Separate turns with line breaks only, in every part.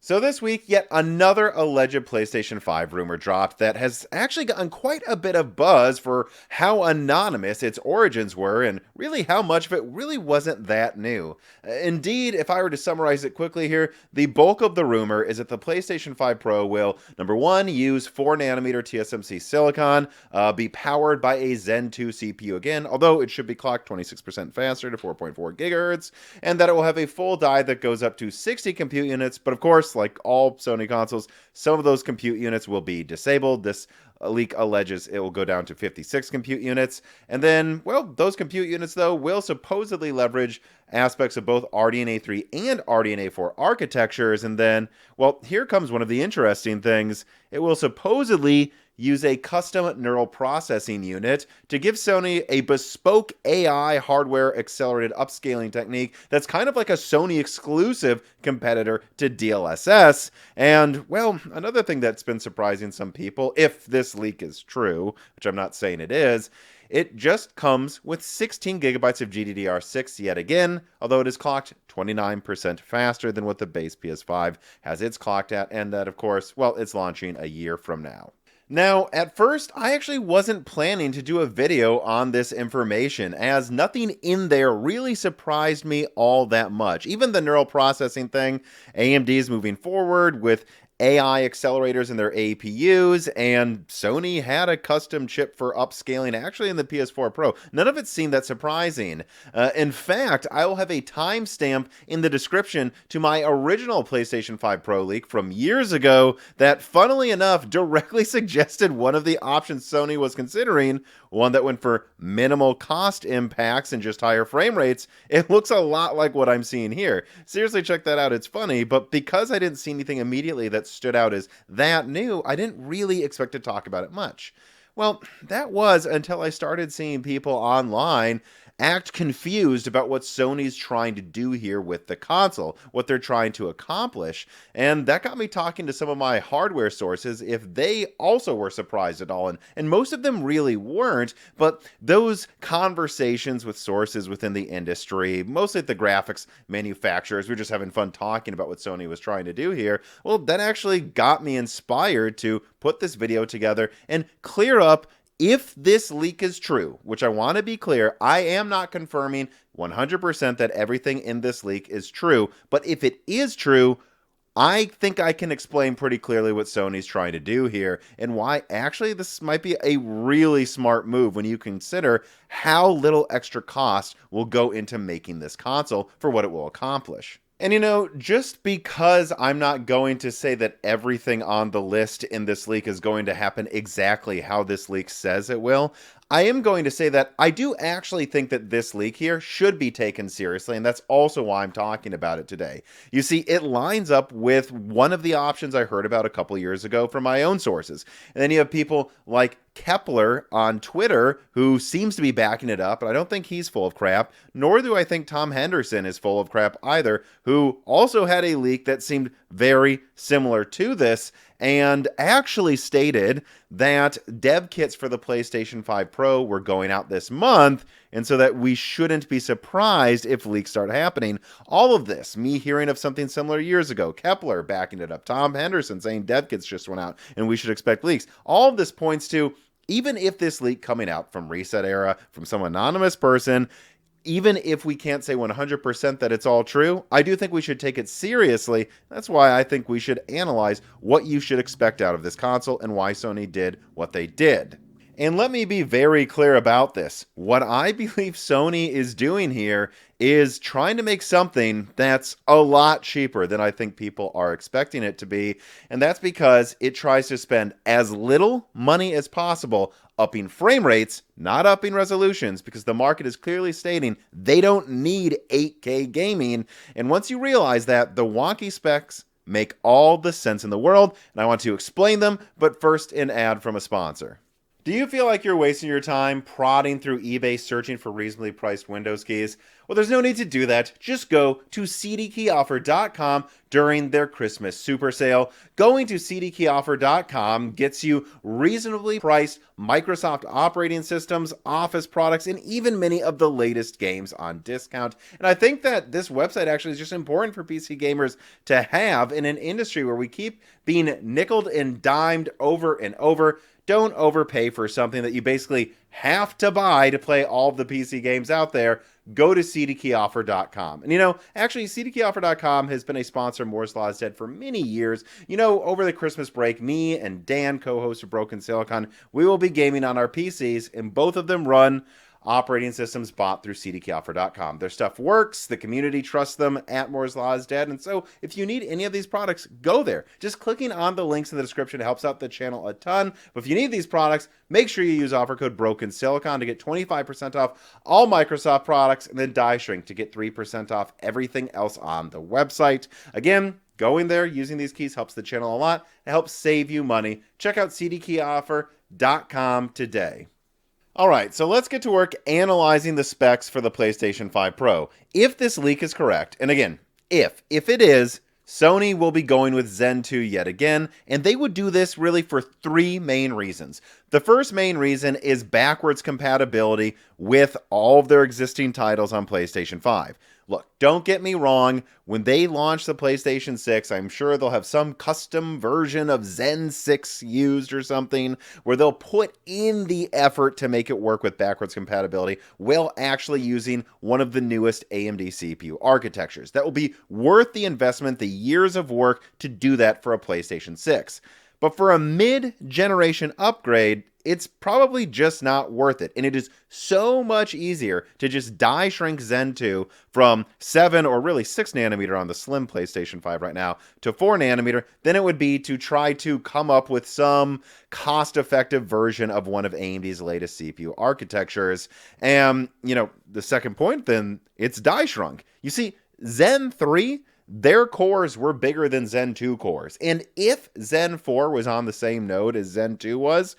So this week, yet another alleged PlayStation 5 rumor dropped that has actually gotten quite a bit of buzz for how anonymous its origins were and really how much of it really wasn't that new. Indeed, if I were to summarize it quickly here, the bulk of the rumor is that the PlayStation 5 Pro will, number one, use 4nm TSMC silicon, be powered by a Zen 2 CPU again, although it should be clocked 26% faster to 4.4 gigahertz, and that it will have a full die that goes up to 60 compute units, but of course, like all Sony consoles, some of those compute units will be disabled. This leak alleges it will go down to 56 compute units. And then, well, those compute units, though, will supposedly leverage aspects of both RDNA 3 and RDNA 4 architectures. And then, well, here comes one of the interesting things. It will supposedly use a custom neural processing unit to give Sony a bespoke AI hardware accelerated upscaling technique that's kind of like a Sony exclusive competitor to DLSS. And, well, another thing that's been surprising some people, if this leak is true, which I'm not saying it is, it just comes with 16 gigabytes of GDDR6 yet again, although it is clocked 29% faster than what the base PS5 has its clocked at, and that, of course, well, it's launching a year from now. Now, at first, I actually wasn't planning to do a video on this information, as nothing in there really surprised me all that much. Even the neural processing thing, AMD is moving forward with AI accelerators in their APUs, and Sony had a custom chip for upscaling actually in the PS4 Pro. None of it seemed that surprising. In fact, I will have a timestamp in the description to my original PlayStation 5 Pro leak from years ago that, funnily enough, directly suggested one of the options Sony was considering, one that went for minimal cost impacts and just higher frame rates. It looks a lot like what I'm seeing here. Seriously, check that out. It's funny, but because I didn't see anything immediately that stood out as that new, I didn't really expect to talk about it much. Well, that was until I started seeing people online act confused about what Sony's trying to do here with the console, what they're trying to accomplish. And that got me talking to some of my hardware sources if they also were surprised at all. And most of them really weren't, but those conversations with sources within the industry, mostly the graphics manufacturers, we were just having fun talking about what Sony was trying to do here. Well, that actually got me inspired to put this video together and clear up if this leak is true, which I want to be clear, I am not confirming 100% that everything in this leak is true, but if it is true, I think I can explain pretty clearly what Sony's trying to do here and why actually this might be a really smart move when you consider how little extra cost will go into making this console for what it will accomplish. And you know, just because I'm not going to say that everything on the list in this leak is going to happen exactly how this leak says it will, I am going to say that I do actually think that this leak here should be taken seriously, and that's also why I'm talking about it today. You see, it lines up with one of the options I heard about a couple years ago from my own sources. And then you have people like Kepler on Twitter, who seems to be backing it up, and I don't think he's full of crap, nor do I think Tom Henderson is full of crap either, who also had a leak that seemed very similar to this, and actually stated that dev kits for the PlayStation 5 Pro were going out this month, and so that we shouldn't be surprised if leaks start happening. All of this, me hearing of something similar years ago, Kepler backing it up, Tom Henderson saying dev kits just went out and we should expect leaks. All of this points to, even if this leak coming out from Reset Era, from some anonymous person, even if we can't say 100% that it's all true, I do think we should take it seriously. That's why I think we should analyze what you should expect out of this console and why Sony did what they did. And let me be very clear about this. What I believe Sony is doing here is trying to make something that's a lot cheaper than I think people are expecting it to be. And that's because it tries to spend as little money as possible upping frame rates, not upping resolutions, because the market is clearly stating they don't need 8K gaming. And once you realize that, the wonky specs make all the sense in the world. And I want to explain them, but first an ad from a sponsor. Do you feel like you're wasting your time prodding through eBay searching for reasonably priced Windows keys? Well, there's no need to do that. Just go to cdkeyoffer.com during their Christmas super sale. Going to cdkeyoffer.com gets you reasonably priced Microsoft operating systems, Office products, and even many of the latest games on discount. And I think that this website actually is just important for PC gamers to have in an industry where we keep being nickeled and dimed over and over. Don't overpay for something that you basically have to buy to play all of the PC games out there. Go to cdkeyoffer.com. And actually, cdkeyoffer.com has been a sponsor of Moore's Law is Dead for many years. Over the Christmas break, me and Dan, co-host of Broken Silicon, we will be gaming on our PCs, and both of them run operating systems bought through cdkeyoffer.com. Their stuff works. The community trusts them at Moore's Law is Dead. And so if you need any of these products, go there. Just clicking on the links in the description helps out the channel a ton. But if you need these products, make sure you use offer code BrokenSilicon to get 25% off all Microsoft products, and then Die Shrink to get 3% off everything else on the website. Again, going there, using these keys helps the channel a lot. It helps save you money. Check out cdkeyoffer.com today. All right, so let's get to work analyzing the specs for the PlayStation 5 Pro. If this leak is correct, and again, if it is, Sony will be going with Zen 2 yet again, and they would do this really for three main reasons. The first main reason is backwards compatibility with all of their existing titles on PlayStation 5. Look, don't get me wrong, when they launch the PlayStation 6, I'm sure they'll have some custom version of Zen 6 used or something, where they'll put in the effort to make it work with backwards compatibility while actually using one of the newest AMD CPU architectures. That will be worth the investment, the years of work to do that for a PlayStation 6. But for a mid-generation upgrade, it's probably just not worth it. And it is so much easier to just die shrink Zen 2 from 7 or really 6 nanometer on the slim PlayStation 5 right now to 4 nanometer than it would be to try to come up with some cost-effective version of one of AMD's latest CPU architectures. And, the second point, then, it's die shrunk. You see, Zen 3... their cores were bigger than Zen 2 cores. And if Zen 4 was on the same node as Zen 2 was,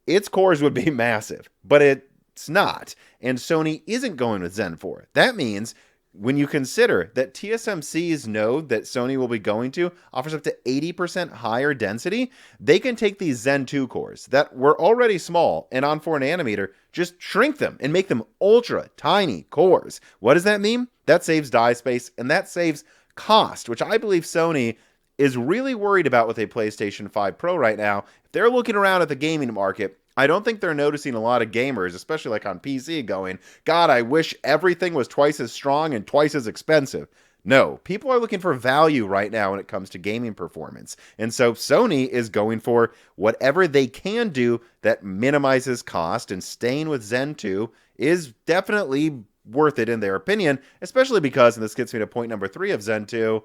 its cores would be massive. But it's not. And Sony isn't going with Zen 4. That means when you consider that TSMC's node that Sony will be going to offers up to 80% higher density, they can take these Zen 2 cores that were already small and on 4 nanometer, just shrink them and make them ultra tiny cores. What does that mean? That saves die space, and that saves cost, which I believe Sony is really worried about with a PlayStation 5 Pro right now. If they're looking around at the gaming market, I don't think they're noticing a lot of gamers, especially like on PC, going, God, I wish everything was twice as strong and twice as expensive. No, people are looking for value right now when it comes to gaming performance. And so Sony is going for whatever they can do that minimizes cost, and staying with Zen 2 is definitely worth it in their opinion, especially because, and this gets me to point number 3 of Zen 2,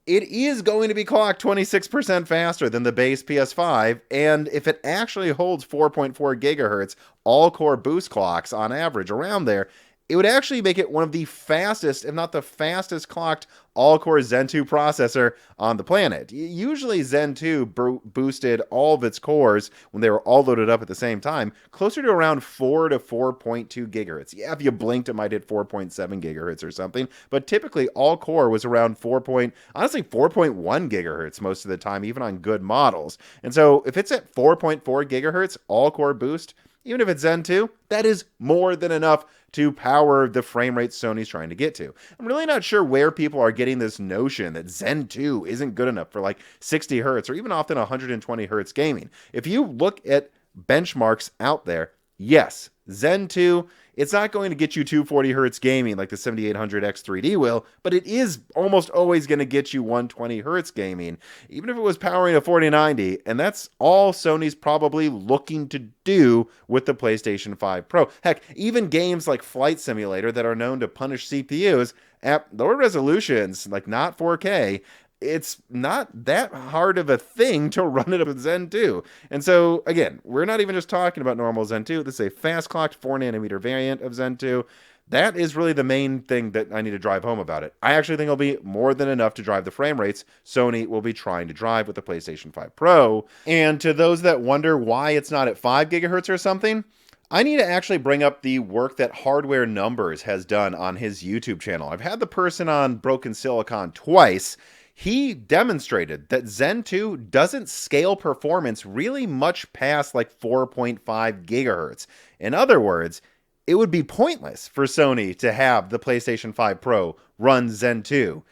it is going to be clocked 26% faster than the base PS5, and if it actually holds 4.4 gigahertz all-core boost clocks on average around there, it would actually make it one of the fastest, if not the fastest clocked all-core Zen 2 processor on the planet. Usually Zen 2 boosted all of its cores when they were all loaded up at the same time, closer to around 4 to 4.2 gigahertz. Yeah, if you blinked, it might hit 4.7 gigahertz or something, but typically all core was around 4.1 gigahertz most of the time, even on good models. And so if it's at 4.4 gigahertz all-core boost, even if it's Zen 2, that is more than enough to power the frame rate Sony's trying to get to. I'm really not sure where people are getting this notion that Zen 2 isn't good enough for like 60 hertz or even often 120 hertz gaming. If you look at benchmarks out there, yes, Zen 2, it's not going to get you 240 hertz gaming like the 7800X 3D will, but it is almost always going to get you 120 hertz gaming, even if it was powering a 4090, and that's all Sony's probably looking to do with the PlayStation 5 Pro. Heck, even games like Flight Simulator that are known to punish CPUs at lower resolutions, like not 4K, it's not that hard of a thing to run it up with Zen 2. And so, again, we're not even just talking about normal Zen 2. This is a fast-clocked 4 nanometer variant of Zen 2. That is really the main thing that I need to drive home about it. I actually think it'll be more than enough to drive the frame rates Sony will be trying to drive with the PlayStation 5 Pro. And to those that wonder why it's not at 5 gigahertz or something, I need to actually bring up the work that Hardware Numbers has done on his YouTube channel. I've had the person on Broken Silicon twice. He demonstrated that Zen 2 doesn't scale performance really much past like 4.5 gigahertz. In other words, it would be pointless for Sony to have the PlayStation 5 Pro run Zen 2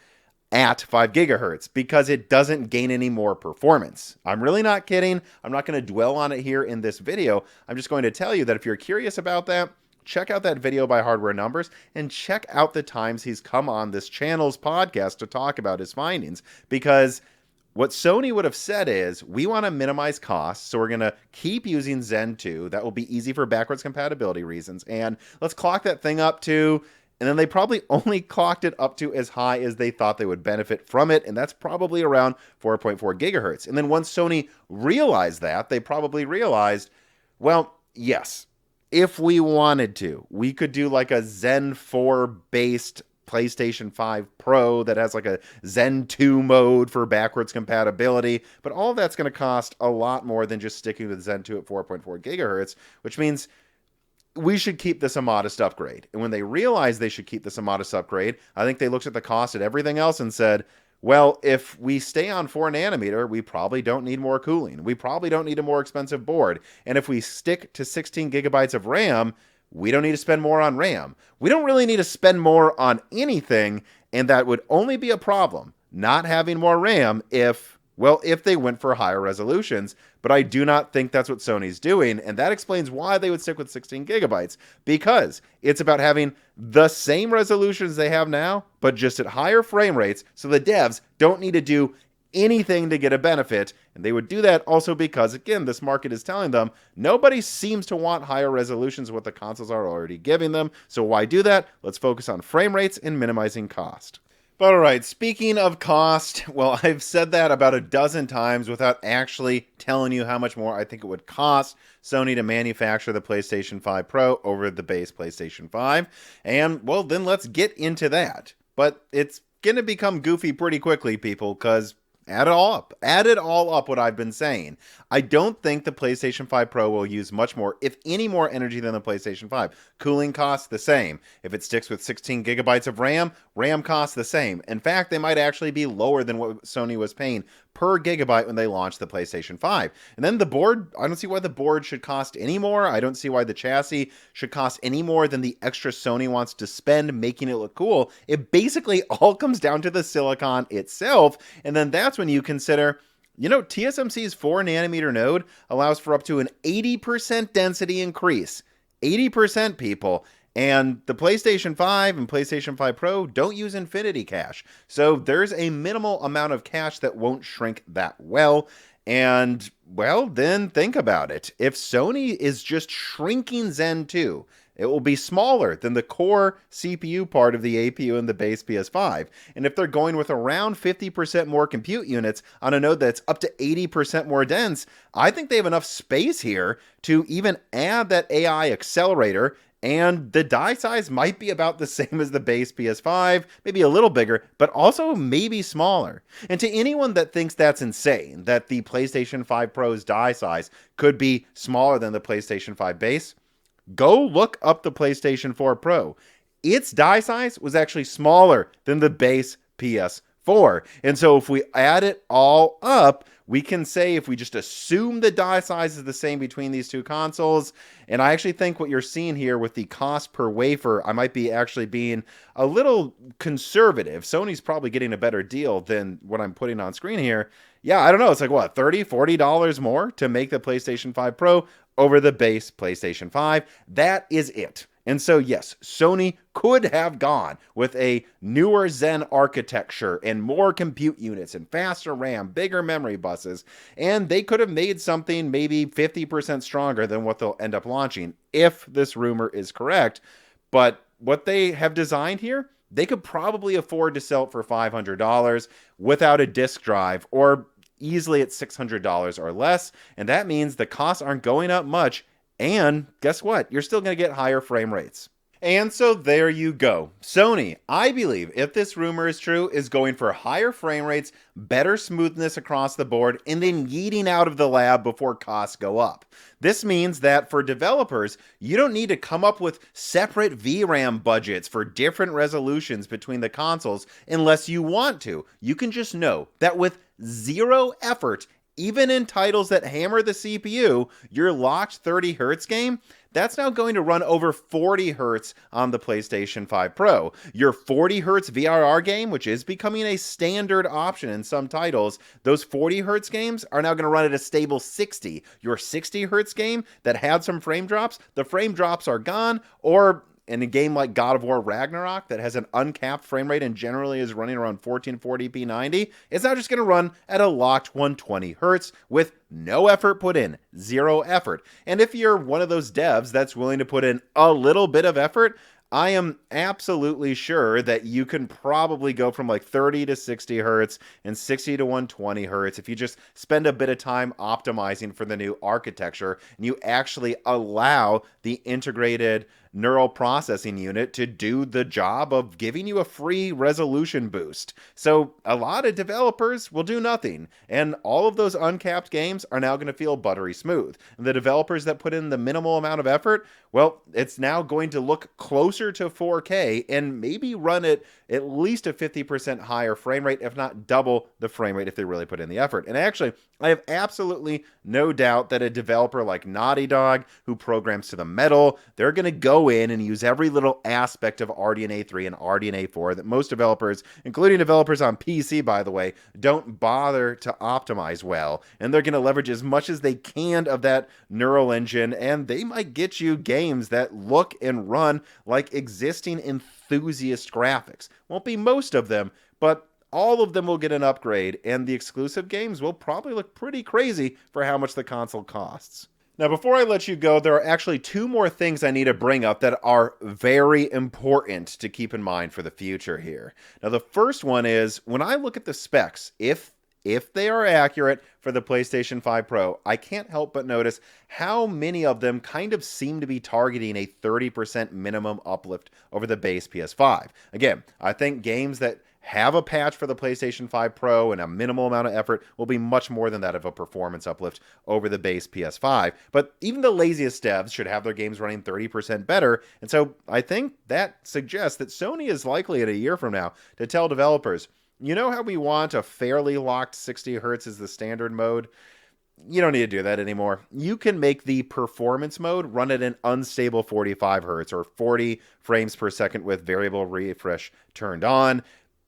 at 5 gigahertz because it doesn't gain any more performance. I'm really not kidding. I'm not going to dwell on it here in this video. I'm just going to tell you that if you're curious about that, check out that video by Hardware Numbers and check out the times he's come on this channel's podcast to talk about his findings, because what Sony would have said is, we want to minimize costs, so we're going to keep using Zen 2. That will be easy for backwards compatibility reasons, and let's clock that thing up to... And then they probably only clocked it up to as high as they thought they would benefit from it, and that's probably around 4.4 gigahertz. And then once Sony realized that, they probably realized, well, yes, if we wanted to, we could do like a Zen 4-based PlayStation 5 Pro that has like a Zen 2 mode for backwards compatibility, but all of that's going to cost a lot more than just sticking with Zen 2 at 4.4 gigahertz, which means we should keep this a modest upgrade. And when they realized they should keep this a modest upgrade, I think they looked at the cost of everything else and said, well, if we stay on 4 nanometer, we probably don't need more cooling. We probably don't need a more expensive board. And if we stick to 16 gigabytes of RAM, we don't need to spend more on RAM. We don't really need to spend more on anything, and that would only be a problem, not having more RAM, if they went for higher resolutions. But I do not think that's what Sony's doing, and that explains why they would stick with 16 gigabytes, because it's about having the same resolutions they have now, but just at higher frame rates, so the devs don't need to do anything to get a benefit. And they would do that also because, again, this market is telling them nobody seems to want higher resolutions of what the consoles are already giving them. So why do that? Let's focus on frame rates and minimizing cost. But all right, speaking of cost, well, I've said that about a dozen times without actually telling you how much more I think it would cost Sony to manufacture the PlayStation 5 Pro over the base PlayStation 5. And, well, then let's get into that. But it's going to become goofy pretty quickly, people, because add it all up. Add it all up what I've been saying. I don't think the PlayStation 5 Pro will use much more, if any more energy than the PlayStation 5. Cooling costs the same. If it sticks with 16 gigabytes of RAM, RAM costs the same. In fact, they might actually be lower than what Sony was paying per gigabyte when they launched the PlayStation 5. And then the board, I don't see why the board should cost any more. I don't see why the chassis should cost any more than the extra Sony wants to spend making it look cool. It basically all comes down to the silicon itself. And then that's when you consider, TSMC's 4 nanometer node allows for up to an 80% density increase. 80%, people. And the PlayStation 5 and PlayStation 5 Pro don't use infinity cache. So there's a minimal amount of cache that won't shrink that well. And, well, then think about it. If Sony is just shrinking Zen 2, it will be smaller than the core CPU part of the APU in the base PS5. And if they're going with around 50% more compute units on a node that's up to 80% more dense, I think they have enough space here to even add that AI accelerator. And the die size might be about the same as the base PS5, maybe a little bigger, but also maybe smaller. And to anyone that thinks that's insane, that the PlayStation 5 Pro's die size could be smaller than the PlayStation 5 base, go look up the PlayStation 4 Pro. Its die size was actually smaller than the base PS4. And so if we add it all up, we can say, if we just assume the die size is the same between these two consoles, and I actually think what you're seeing here with the cost per wafer, I might be actually being a little conservative. Sony's probably getting a better deal than what I'm putting on screen here. Yeah, I don't know. It's like, what, $30, $40 more to make the PlayStation 5 Pro over the base PlayStation 5. That is it. And so, yes, Sony could have gone with a newer Zen architecture and more compute units and faster RAM, bigger memory buses, and they could have made something maybe 50% stronger than what they'll end up launching, if this rumor is correct. But what they have designed here, they could probably afford to sell it for $500 without a disk drive, or easily at $600 or less, and that means the costs aren't going up much. And guess what? You're still going to get higher frame rates. And so there you go. Sony, I believe, if this rumor is true, is going for higher frame rates, better smoothness across the board, and then yeeting out of the lab before costs go up. This means that for developers, you don't need to come up with separate VRAM budgets for different resolutions between the consoles unless you want to. You can just know that with zero effort, even in titles that hammer the CPU, your locked 30 Hz game, that's now going to run over 40 Hz on the PlayStation 5 Pro. Your 40 Hz VRR game, which is becoming a standard option in some titles, those 40 Hz games are now going to run at a stable 60. Your 60 Hz game that had some frame drops, the frame drops are gone, or in a game like God of War Ragnarok that has an uncapped frame rate and generally is running around 1440p 90, it's now just going to run at a locked 120 Hz with no effort put in, zero effort. And if you're one of those devs that's willing to put in a little bit of effort, I am absolutely sure that you can probably go from like 30 to 60 Hertz and 60 to 120 Hertz if you just spend a bit of time optimizing for the new architecture and you actually allow the integrated neural processing unit to do the job of giving you a free resolution boost. So a lot of developers will do nothing, and all of those uncapped games are now going to feel buttery smooth. And the developers that put in the minimal amount of effort, well, it's now going to look closer to 4K and maybe run at least a 50% higher frame rate, if not double the frame rate if they really put in the effort. And actually, I have absolutely no doubt that a developer like Naughty Dog, who programs to the metal, they're going to go in and use every little aspect of RDNA 3 and RDNA 4 that most developers, including developers on PC, by the way, don't bother to optimize well. And they're going to leverage as much as they can of that neural engine, and they might get you games that look and run like existing enthusiast graphics. Won't be most of them, but all of them will get an upgrade, and the exclusive games will probably look pretty crazy for how much the console costs. Now, before I let you go, there are actually two more things I need to bring up that are very important to keep in mind for the future here. Now, the first one is, when I look at the specs, if they are accurate for the PlayStation 5 Pro, I can't help but notice how many of them kind of seem to be targeting a 30% minimum uplift over the base PS5. Again, I think games that have a patch for the PlayStation 5 Pro and a minimal amount of effort will be much more than that of a performance uplift over the base PS5. But even the laziest devs should have their games running 30% better. And so I think that suggests that Sony is likely in a year from now to tell developers, you know how we want a fairly locked 60 Hz as the standard mode? You don't need to do that anymore. You can make the performance mode run at an unstable 45 Hz or 40 frames per second with variable refresh turned on.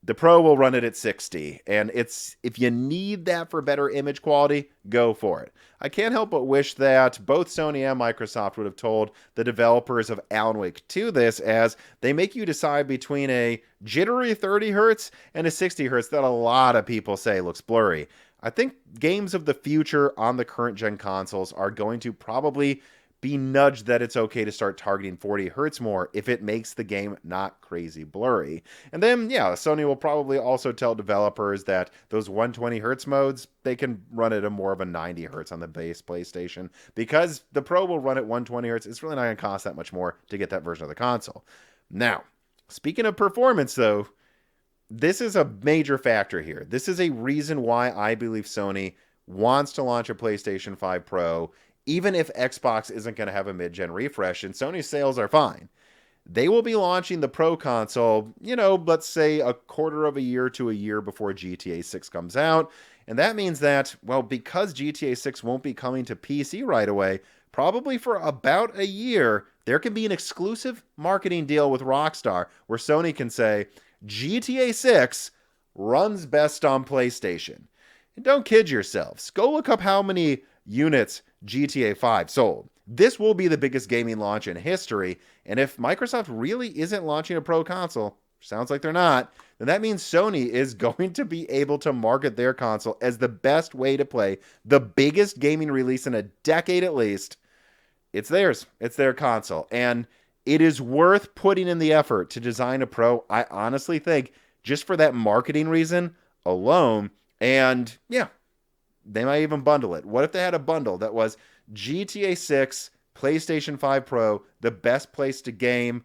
The Pro will run it at 60, and if you need that for better image quality, go for it. I can't help but wish that both Sony and Microsoft would have told the developers of Alan Wake 2 this, as they make you decide between a jittery 30 Hz and a 60 Hz that a lot of people say looks blurry. I think games of the future on the current gen consoles are going to probably be nudged that it's okay to start targeting 40 Hz more if it makes the game not crazy blurry. And then, yeah, Sony will probably also tell developers that those 120 Hz modes, they can run at a more of a 90 Hz on the base PlayStation. Because the Pro will run at 120 Hz, it's really not going to cost that much more to get that version of the console. Now, speaking of performance, though, this is a major factor here. This is a reason why I believe Sony wants to launch a PlayStation 5 Pro, even if Xbox isn't going to have a mid-gen refresh, and Sony's sales are fine. They will be launching the Pro console, let's say a quarter of a year to a year before GTA 6 comes out. And that means that, well, because GTA 6 won't be coming to PC right away, probably for about a year, there can be an exclusive marketing deal with Rockstar where Sony can say, GTA 6 runs best on PlayStation. And don't kid yourselves. Go look up how many units GTA 5 sold. This will be the biggest gaming launch in history, and if Microsoft really isn't launching a Pro console, sounds like they're not, then that means Sony is going to be able to market their console as the best way to play the biggest gaming release in a decade at least. It's theirs. It's their console, and it is worth putting in the effort to design a Pro, I honestly think, just for that marketing reason alone. And yeah, they might even bundle it. What if they had a bundle that was GTA 6, PlayStation 5 Pro, the best place to game,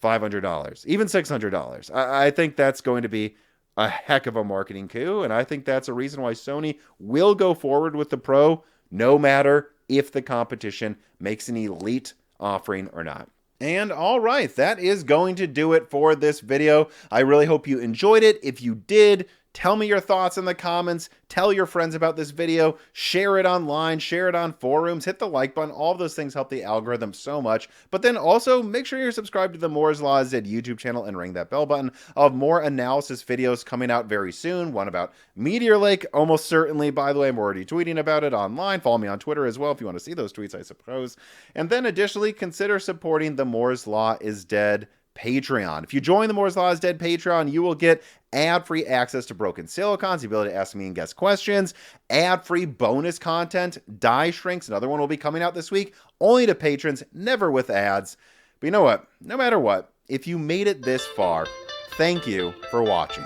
$500, even $600. I think that's going to be a heck of a marketing coup, and I think that's a reason why Sony will go forward with the Pro, no matter if the competition makes an elite offering or not. And all right, that is going to do it for this video. I really hope you enjoyed it. If you did, tell me your thoughts in the comments. Tell your friends about this video. Share it online. Share it on forums. Hit the like button. All of those things help the algorithm so much. But then also make sure you're subscribed to the Moore's Law is Dead YouTube channel and ring that bell button. I'll have more analysis videos coming out very soon. One about Meteor Lake, almost certainly. By the way, I'm already tweeting about it online. Follow me on Twitter as well if you want to see those tweets, I suppose. And then additionally, consider supporting the Moore's Law is Dead Patreon. If you join the Moore's Law is Dead Patreon, you will get ad-free access to Broken Silicons, the ability to ask me and guest questions, ad-free bonus content, Die Shrinks, another one will be coming out this week, only to patrons, never with ads. But you know what? No matter what, if you made it this far, thank you for watching.